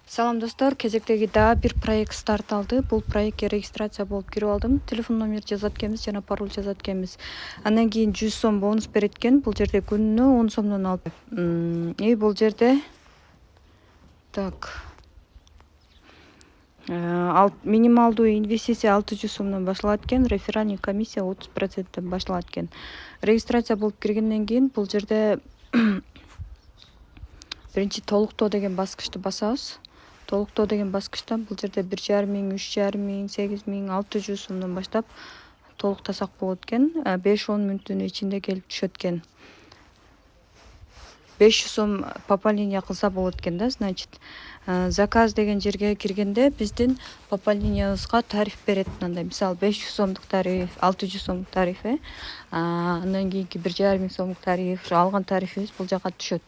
Салам достор, кезектеги дагы бир проект старт алды. Бул проектке регистрация болуп кирип алдым. Телефон номер жазат экенбиз жана пароль жазат экенбиз. Андан кийин 100 сом бонус берет экен. Бул жерде күнүнө 10 сомдон алып. Бул жерде минималдуу инвестиция 600 сомдон башталат экен. Реферальный комиссия 30% башталат экен. Регистрация болуп киргенден кийин бул жерде биринчи толуктоо деген баскычты басабыз. Толуктоо деген баскычтан бул жерде 1,5 миң, 3,5 миң, 8 миң, 600 сомдон баштап толуктасак болот экен. 5-10 мүнөттүн ичинде келип түшөт экен. 500 сом пополнение кылса болот экен да, значит. Заказ деген жерге киргенде биздин пополнениябызга тариф берет. Мындай, мисалы 500 сомдук тариф, 600 сомдук тариф, андан кийинки 1,5 миң сомдук тариф, алган тарифибиз бул жака түшөт.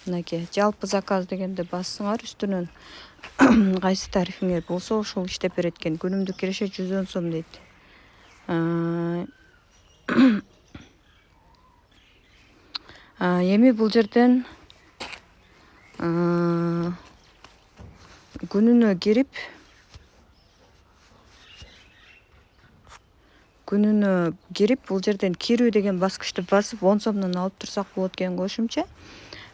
Мынакей, жалпы заказ дегенде бассаңар үстүнөн кайсы тарифиңер болсо ошол иштеп берет экен. Күнүмдүк киреше 110 сом дейт. Эми бул жерден күнүнө кирип бул жерден кирүү деген баскычты басып 10 сомдон алып турсак болот экен кошумча.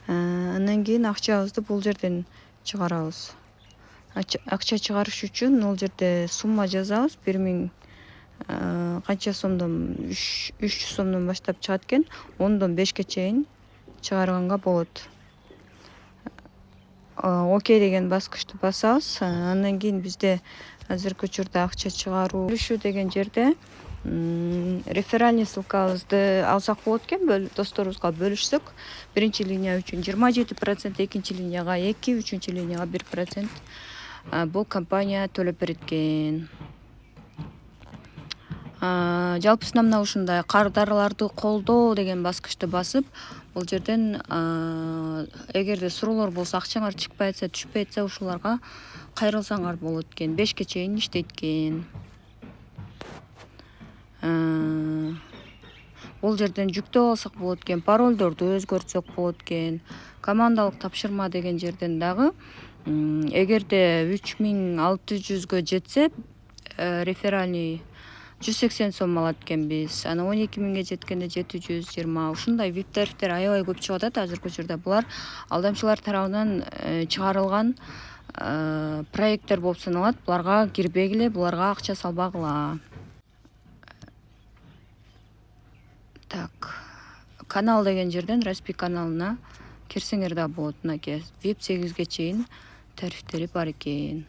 Андан кийин акчабызды бул жерден чыгарабыз. Акча чыгарыш үчүн бул жерде сумма жазабыз. 1 миң канча сомдон 300 сомдон баштап чыгат экен. 10дон 5ке чейин чыгарганга болот. Окей деген баскычты басабыз. Андан кийин бизде азыркы учурда акча чыгаруу деген жерде реферальный ссылкабызды алсак болот экен. Досторубузга бөлүшсөк, биринчи линия үчүн 27%, экинчи линияга 2%, үчүнчү линияга 1%. Бул компания төлөп берет экен. Жалпысынан мына ушундай кардараларды колдоо деген баскычты басып, бул жерден эгерде суроолор болсо, акчаңар чыкпай атса, түшпөй атса, ушуларга кайрылсаңар болот экен. 5ке чейин иштейт экен. Бул жерден жүктөп алсак болот экен, паролдорду өзгөртсөк болот экен. Командалык тапшырма деген жерден дагы эгерде 3600гө жетсе, реферальный 180 сом алат экенбиз. Аны 12 миңге жеткенде 720. Ушундай VIP тарифтер аябай көп чыгып атат азыркы учурда. Булар алдамчылар тарабынан чыгарылган проекттер болуп саналат. Буларга кирбегиле, буларга акча салбагыла. Канал деген жерден Распи каналына кирсеңер да болот. Мынакей VIP 8ге чейин тарифтери бар экен.